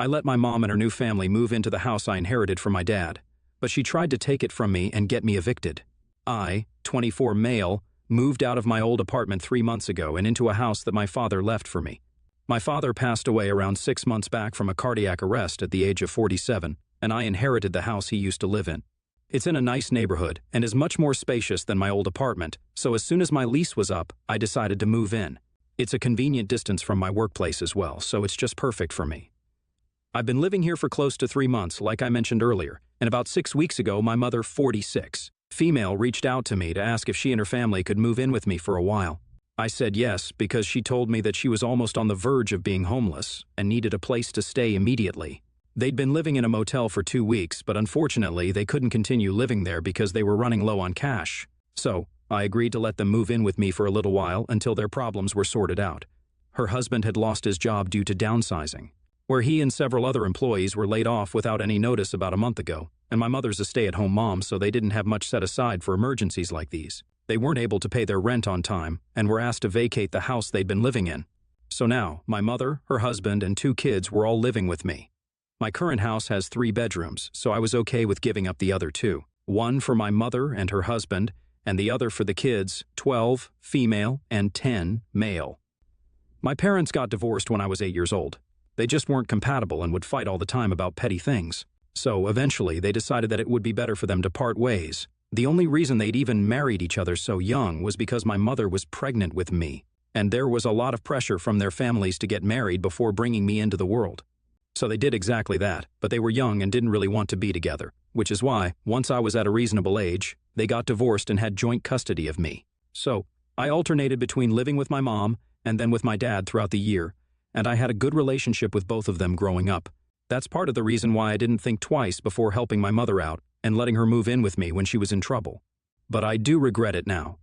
I let my mom and her new family move into the house I inherited from my dad, but she tried to take it from me and get me evicted. I, 24 male, moved out of my old apartment 3 months ago and into a house that my father left for me. My father passed away around 6 months back from a cardiac arrest at the age of 47, and I inherited the house he used to live in. It's in a nice neighborhood and is much more spacious than my old apartment, so as soon as my lease was up, I decided to move in. It's a convenient distance from my workplace as well, so it's just perfect for me. I've been living here for close to 3 months, like I mentioned earlier, and about 6 weeks ago, my mother, 46, female, reached out to me to ask if she and her family could move in with me for a while. I said yes because she told me that she was almost on the verge of being homeless and needed a place to stay immediately. They'd been living in a motel for 2 weeks, but unfortunately, they couldn't continue living there because they were running low on cash. So, I agreed to let them move in with me for a little while until their problems were sorted out. Her husband had lost his job due to downsizing, where he and several other employees were laid off without any notice about a month ago, and my mother's a stay-at-home mom, so they didn't have much set aside for emergencies like these. They weren't able to pay their rent on time and were asked to vacate the house they'd been living in. So now, my mother, her husband, and 2 kids were all living with me. My current house has 3 bedrooms, so I was okay with giving up the other 2. One for my mother and her husband, and the other for the kids, 12 female and 10 male. My parents got divorced when I was 8 years old. They just weren't compatible and would fight all the time about petty things. So eventually they decided that it would be better for them to part ways. The only reason they'd even married each other so young was because my mother was pregnant with me, and there was a lot of pressure from their families to get married before bringing me into the world. So they did exactly that, but they were young and didn't really want to be together, which is why, once I was at a reasonable age, they got divorced and had joint custody of me. So, I alternated between living with my mom and then with my dad throughout the year, and I had a good relationship with both of them growing up. That's part of the reason why I didn't think twice before helping my mother out and letting her move in with me when she was in trouble. But I do regret it now.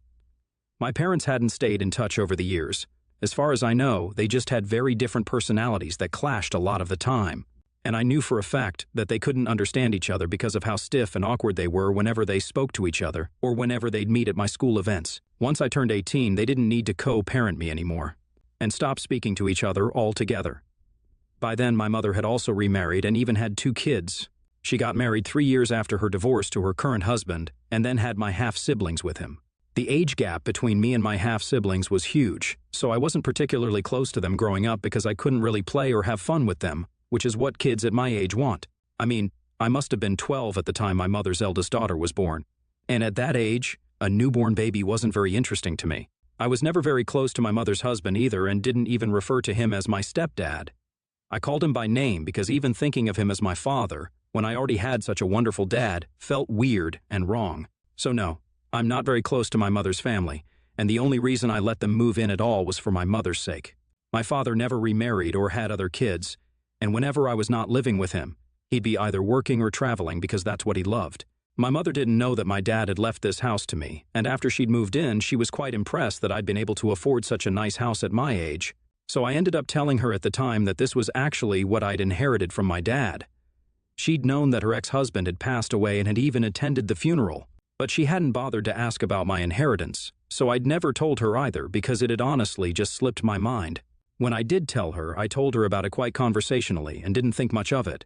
My parents hadn't stayed in touch over the years. As far as I know, they just had very different personalities that clashed a lot of the time. And I knew for a fact that they couldn't understand each other because of how stiff and awkward they were whenever they spoke to each other or whenever they'd meet at my school events. Once I turned 18, they didn't need to co-parent me anymore and stopped speaking to each other altogether. By then, my mother had also remarried and even had 2 kids. She got married 3 years after her divorce to her current husband and then had my half-siblings with him. The age gap between me and my half-siblings was huge, so I wasn't particularly close to them growing up because I couldn't really play or have fun with them, which is what kids at my age want. I mean, I must have been 12 at the time my mother's eldest daughter was born. And at that age, a newborn baby wasn't very interesting to me. I was never very close to my mother's husband either and didn't even refer to him as my stepdad. I called him by name because even thinking of him as my father, when I already had such a wonderful dad, felt weird and wrong. So no, I'm not very close to my mother's family, and the only reason I let them move in at all was for my mother's sake. My father never remarried or had other kids, and whenever I was not living with him, he'd be either working or traveling because that's what he loved. My mother didn't know that my dad had left this house to me, and after she'd moved in, she was quite impressed that I'd been able to afford such a nice house at my age. So I ended up telling her at the time that this was actually what I'd inherited from my dad. She'd known that her ex-husband had passed away and had even attended the funeral, but she hadn't bothered to ask about my inheritance, so I'd never told her either because it had honestly just slipped my mind. When I did tell her, I told her about it quite conversationally and didn't think much of it.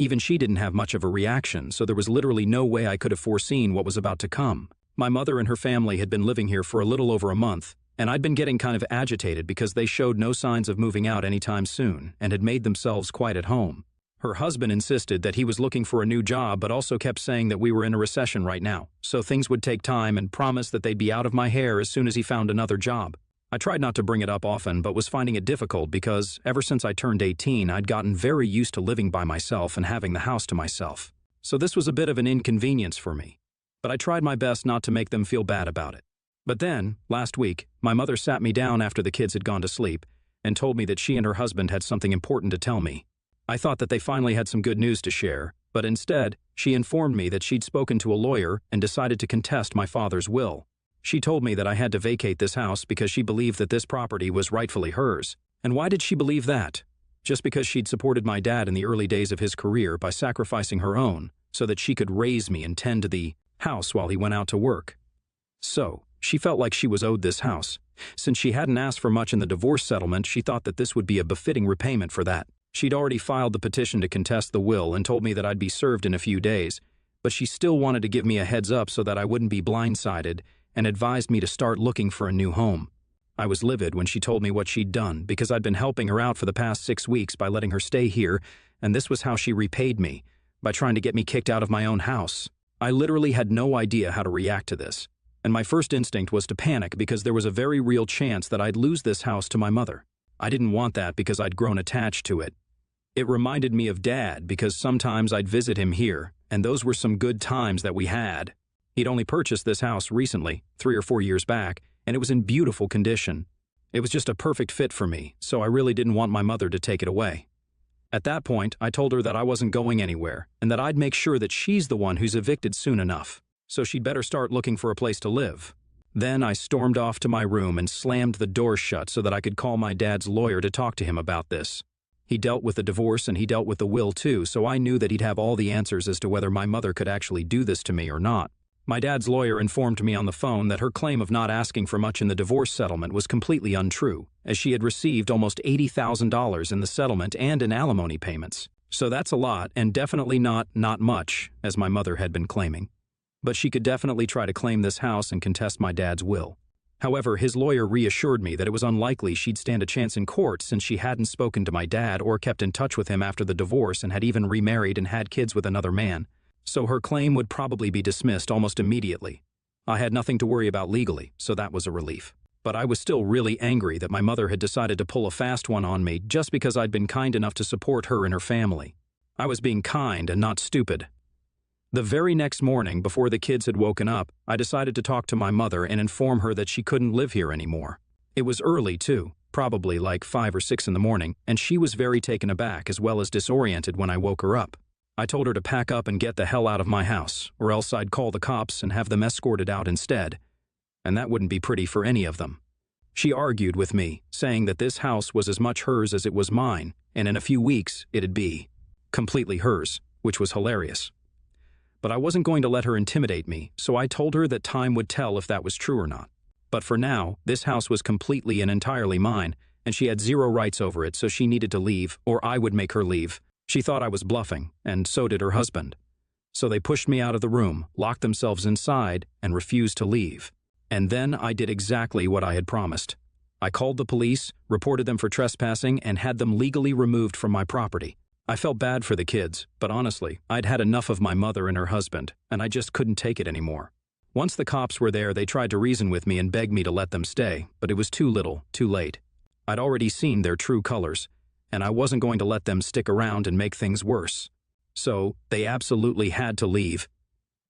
Even she didn't have much of a reaction, so there was literally no way I could have foreseen what was about to come. My mother and her family had been living here for a little over a month, and I'd been getting kind of agitated because they showed no signs of moving out anytime soon and had made themselves quite at home. Her husband insisted that he was looking for a new job but also kept saying that we were in a recession right now, so things would take time and promised that they'd be out of my hair as soon as he found another job. I tried not to bring it up often but was finding it difficult because ever since I turned 18, I'd gotten very used to living by myself and having the house to myself. So this was a bit of an inconvenience for me, but I tried my best not to make them feel bad about it. But then, last week, my mother sat me down after the kids had gone to sleep and told me that she and her husband had something important to tell me. I thought that they finally had some good news to share, but instead, she informed me that she'd spoken to a lawyer and decided to contest my father's will. She told me that I had to vacate this house because she believed that this property was rightfully hers. And why did she believe that? Just because she'd supported my dad in the early days of his career by sacrificing her own so that she could raise me and tend to the house while he went out to work. So, she felt like she was owed this house. Since she hadn't asked for much in the divorce settlement, she thought that this would be a befitting repayment for that. She'd already filed the petition to contest the will and told me that I'd be served in a few days, but she still wanted to give me a heads up so that I wouldn't be blindsided and advised me to start looking for a new home. I was livid when she told me what she'd done because I'd been helping her out for the past 6 weeks by letting her stay here, and this was how she repaid me, by trying to get me kicked out of my own house. I literally had no idea how to react to this, and my first instinct was to panic because there was a very real chance that I'd lose this house to my mother. I didn't want that because I'd grown attached to it. It reminded me of Dad because sometimes I'd visit him here, and those were some good times that we had. He'd only purchased this house recently, 3 or 4 years back, and it was in beautiful condition. It was just a perfect fit for me, so I really didn't want my mother to take it away. At that point, I told her that I wasn't going anywhere, and that I'd make sure that she's the one who's evicted soon enough, so she'd better start looking for a place to live. Then I stormed off to my room and slammed the door shut so that I could call my dad's lawyer to talk to him about this. He dealt with the divorce and he dealt with the will too, so I knew that he'd have all the answers as to whether my mother could actually do this to me or not. My dad's lawyer informed me on the phone that her claim of not asking for much in the divorce settlement was completely untrue, as she had received almost $80,000 in the settlement and in alimony payments. So that's a lot, and definitely not much, as my mother had been claiming. But she could definitely try to claim this house and contest my dad's will. However, his lawyer reassured me that it was unlikely she'd stand a chance in court since she hadn't spoken to my dad or kept in touch with him after the divorce and had even remarried and had kids with another man. So her claim would probably be dismissed almost immediately. I had nothing to worry about legally, so that was a relief. But I was still really angry that my mother had decided to pull a fast one on me just because I'd been kind enough to support her and her family. I was being kind and not stupid. The very next morning, before the kids had woken up, I decided to talk to my mother and inform her that she couldn't live here anymore. It was early, too, probably like 5 or 6 in the morning, and she was very taken aback as well as disoriented when I woke her up. I told her to pack up and get the hell out of my house, or else I'd call the cops and have them escorted out instead. And that wouldn't be pretty for any of them. She argued with me, saying that this house was as much hers as it was mine, and in a few weeks it'd be completely hers, which was hilarious. But I wasn't going to let her intimidate me, so I told her that time would tell if that was true or not. But for now, this house was completely and entirely mine, and she had zero rights over it, so she needed to leave, or I would make her leave. She thought I was bluffing, and so did her husband. So they pushed me out of the room, locked themselves inside, and refused to leave. And then I did exactly what I had promised. I called the police, reported them for trespassing, and had them legally removed from my property. I felt bad for the kids, but honestly, I'd had enough of my mother and her husband, and I just couldn't take it anymore. Once the cops were there, they tried to reason with me and beg me to let them stay, but it was too little, too late. I'd already seen their true colors, and I wasn't going to let them stick around and make things worse. So, they absolutely had to leave.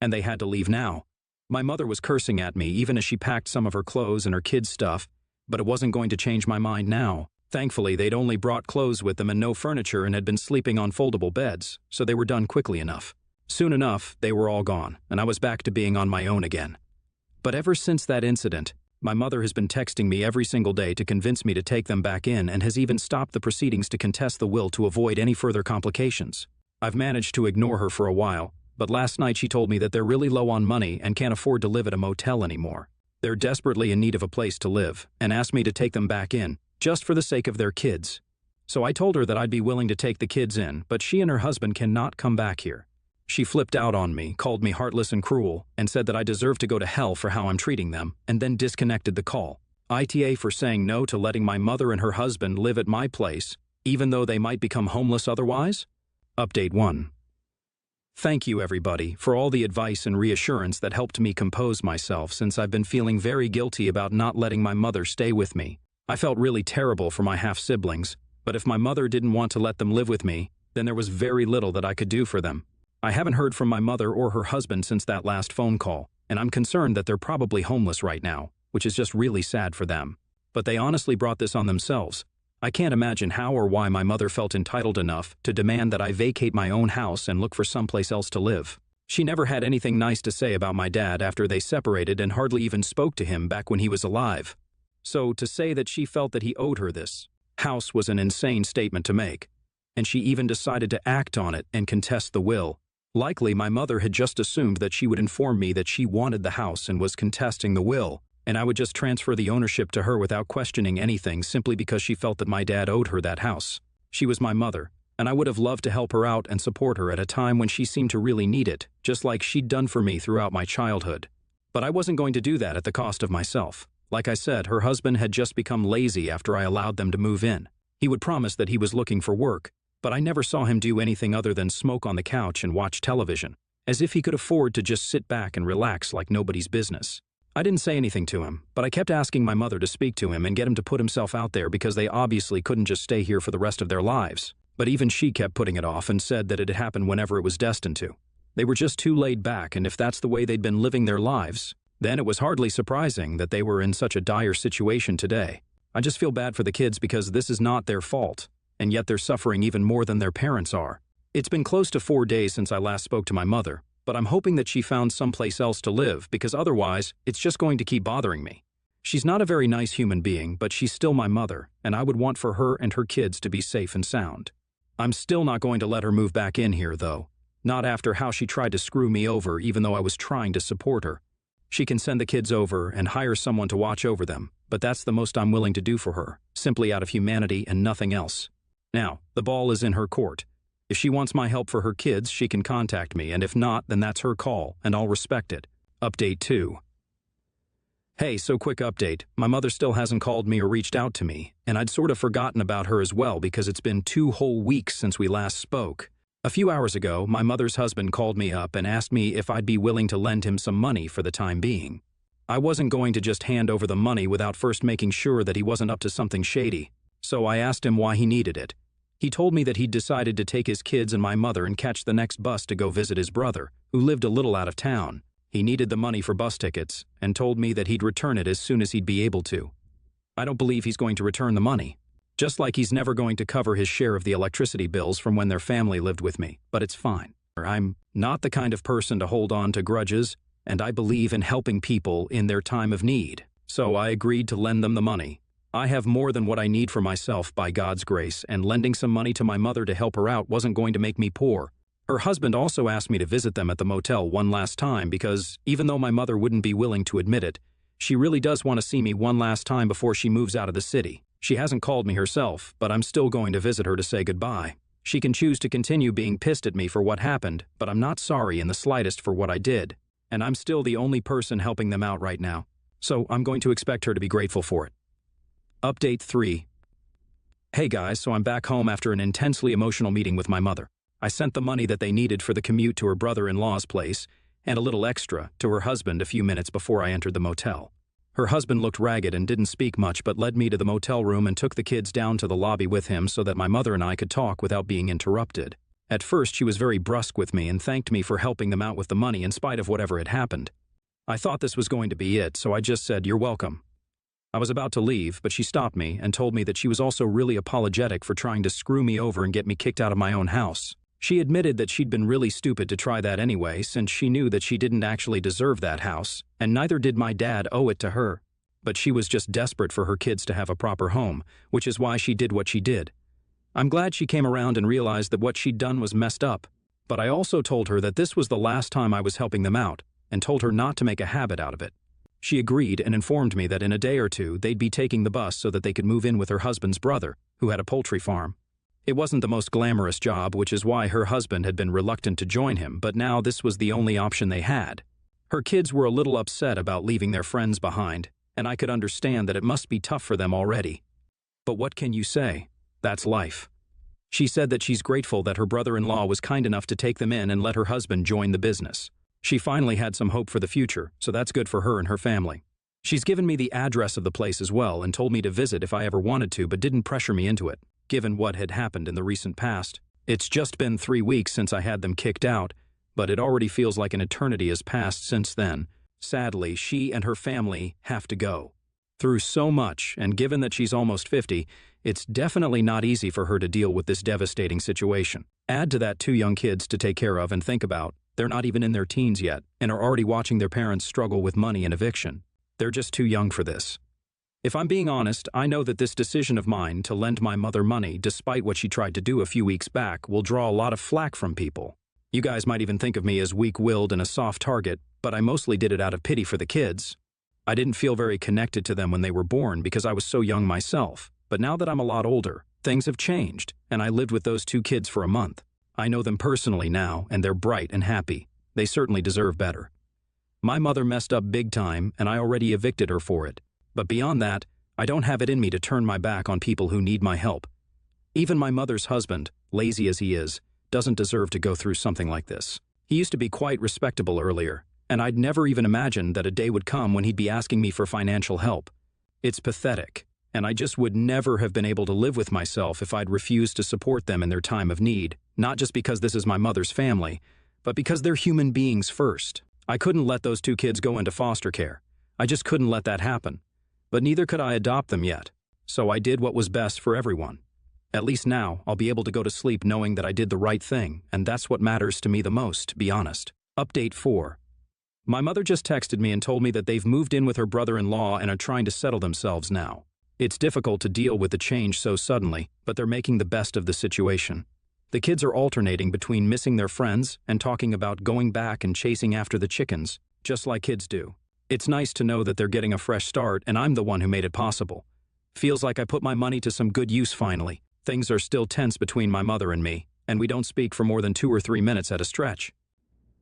And they had to leave now. My mother was cursing at me even as she packed some of her clothes and her kids' stuff, but it wasn't going to change my mind now. Thankfully, they'd only brought clothes with them and no furniture and had been sleeping on foldable beds, so they were done quickly enough. Soon enough, they were all gone, and I was back to being on my own again. But ever since that incident, my mother has been texting me every single day to convince me to take them back in and has even stopped the proceedings to contest the will to avoid any further complications. I've managed to ignore her for a while, but last night she told me that they're really low on money and can't afford to live at a motel anymore. They're desperately in need of a place to live and asked me to take them back in, just for the sake of their kids. So I told her that I'd be willing to take the kids in, but she and her husband cannot come back here. She flipped out on me, called me heartless and cruel, and said that I deserved to go to hell for how I'm treating them, and then disconnected the call. ITA for saying no to letting my mother and her husband live at my place, even though they might become homeless otherwise? Update 1. Thank you, everybody, for all the advice and reassurance that helped me compose myself since I've been feeling very guilty about not letting my mother stay with me. I felt really terrible for my half-siblings, but if my mother didn't want to let them live with me, then there was very little that I could do for them. I haven't heard from my mother or her husband since that last phone call, and I'm concerned that they're probably homeless right now, which is just really sad for them. But they honestly brought this on themselves. I can't imagine how or why my mother felt entitled enough to demand that I vacate my own house and look for someplace else to live. She never had anything nice to say about my dad after they separated and hardly even spoke to him back when he was alive. So to say that she felt that he owed her this house was an insane statement to make. And she even decided to act on it and contest the will. Likely my mother had just assumed that she would inform me that she wanted the house and was contesting the will, and I would just transfer the ownership to her without questioning anything simply because she felt that my dad owed her that house. She was my mother, and I would have loved to help her out and support her at a time when she seemed to really need it, just like she'd done for me throughout my childhood. But I wasn't going to do that at the cost of myself. Like I said, her husband had just become lazy after I allowed them to move in. He would promise that he was looking for work, but I never saw him do anything other than smoke on the couch and watch television, as if he could afford to just sit back and relax like nobody's business. I didn't say anything to him, but I kept asking my mother to speak to him and get him to put himself out there because they obviously couldn't just stay here for the rest of their lives. But even she kept putting it off and said that it'd happen whenever it was destined to. They were just too laid back, and if that's the way they'd been living their lives, then it was hardly surprising that they were in such a dire situation today. I just feel bad for the kids because this is not their fault, and yet they're suffering even more than their parents are. It's been close to 4 days since I last spoke to my mother, but I'm hoping that she found someplace else to live because otherwise, it's just going to keep bothering me. She's not a very nice human being, but she's still my mother, and I would want for her and her kids to be safe and sound. I'm still not going to let her move back in here, though. Not after how she tried to screw me over even though I was trying to support her. She can send the kids over and hire someone to watch over them, but that's the most I'm willing to do for her, simply out of humanity and nothing else. Now, the ball is in her court. If she wants my help for her kids, she can contact me, and if not, then that's her call, and I'll respect it. Update 2. Hey, so quick update. My mother still hasn't called me or reached out to me, and I'd sort of forgotten about her as well because it's been 2 whole weeks since we last spoke. A few hours ago, my mother's husband called me up and asked me if I'd be willing to lend him some money for the time being. I wasn't going to just hand over the money without first making sure that he wasn't up to something shady, so I asked him why he needed it. He told me that he'd decided to take his kids and my mother and catch the next bus to go visit his brother, who lived a little out of town. He needed the money for bus tickets and told me that he'd return it as soon as he'd be able to. I don't believe he's going to return the money. Just like he's never going to cover his share of the electricity bills from when their family lived with me, but it's fine. I'm not the kind of person to hold on to grudges, and I believe in helping people in their time of need. So I agreed to lend them the money. I have more than what I need for myself by God's grace, and lending some money to my mother to help her out wasn't going to make me poor. Her husband also asked me to visit them at the motel one last time because, even though my mother wouldn't be willing to admit it, she really does want to see me one last time before she moves out of the city. She hasn't called me herself, but I'm still going to visit her to say goodbye. She can choose to continue being pissed at me for what happened, but I'm not sorry in the slightest for what I did. And I'm still the only person helping them out right now. So I'm going to expect her to be grateful for it. Update 3. Hey guys, so I'm back home after an intensely emotional meeting with my mother. I sent the money that they needed for the commute to her brother-in-law's place, and a little extra to her husband a few minutes before I entered the motel. Her husband looked ragged and didn't speak much but led me to the motel room and took the kids down to the lobby with him so that my mother and I could talk without being interrupted. At first, she was very brusque with me and thanked me for helping them out with the money in spite of whatever had happened. I thought this was going to be it, so I just said, "You're welcome." I was about to leave, but she stopped me and told me that she was also really apologetic for trying to screw me over and get me kicked out of my own house. She admitted that she'd been really stupid to try that anyway, since she knew that she didn't actually deserve that house, and neither did my dad owe it to her. But she was just desperate for her kids to have a proper home, which is why she did what she did. I'm glad she came around and realized that what she'd done was messed up, but I also told her that this was the last time I was helping them out, and told her not to make a habit out of it. She agreed and informed me that in a day or two they'd be taking the bus so that they could move in with her husband's brother, who had a poultry farm. It wasn't the most glamorous job, which is why her husband had been reluctant to join him, but now this was the only option they had. Her kids were a little upset about leaving their friends behind, and I could understand that it must be tough for them already. But what can you say? That's life. She said that she's grateful that her brother-in-law was kind enough to take them in and let her husband join the business. She finally had some hope for the future, so that's good for her and her family. She's given me the address of the place as well and told me to visit if I ever wanted to, but didn't pressure me into it, given what had happened in the recent past. It's just been 3 weeks since I had them kicked out, but it already feels like an eternity has passed since then. Sadly, she and her family have to go. Through so much, and given that she's almost 50, it's definitely not easy for her to deal with this devastating situation. Add to that 2 young kids to take care of and think about. They're not even in their teens yet, and are already watching their parents struggle with money and eviction. They're just too young for this. If I'm being honest, I know that this decision of mine to lend my mother money, despite what she tried to do a few weeks back, will draw a lot of flack from people. You guys might even think of me as weak-willed and a soft target, but I mostly did it out of pity for the kids. I didn't feel very connected to them when they were born because I was so young myself, but now that I'm a lot older, Things have changed, and I lived with those two kids for a month. I know them personally now, and they're bright and happy. They certainly deserve better. My mother messed up big time, and I already evicted her for it. But beyond that, I don't have it in me to turn my back on people who need my help. Even my mother's husband, lazy as he is, doesn't deserve to go through something like this. He used to be quite respectable earlier, and I'd never even imagined that a day would come when he'd be asking me for financial help. It's pathetic, and I just would never have been able to live with myself if I'd refused to support them in their time of need, not just because this is my mother's family, but because they're human beings first. I couldn't let those two kids go into foster care. I just couldn't let that happen. But neither could I adopt them yet, so I did what was best for everyone. At least now, I'll be able to go to sleep knowing that I did the right thing, and that's what matters to me the most, to be honest. Update 4. My mother just texted me and told me that they've moved in with her brother-in-law and are trying to settle themselves now. It's difficult to deal with the change so suddenly, but they're making the best of the situation. The kids are alternating between missing their friends and talking about going back and chasing after the chickens, just like kids do. It's nice to know that they're getting a fresh start and I'm the one who made it possible. Feels like I put my money to some good use finally. Things are still tense between my mother and me, and we don't speak for more than 2 or 3 minutes at a stretch.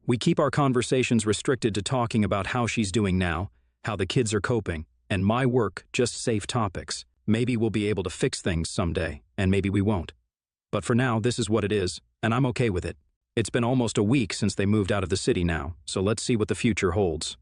We keep our conversations restricted to talking about how she's doing now, how the kids are coping, and my work, just safe topics. Maybe we'll be able to fix things someday, and maybe we won't. But for now, this is what it is, and I'm okay with it. It's been almost a week since they moved out of the city now, so let's see what the future holds.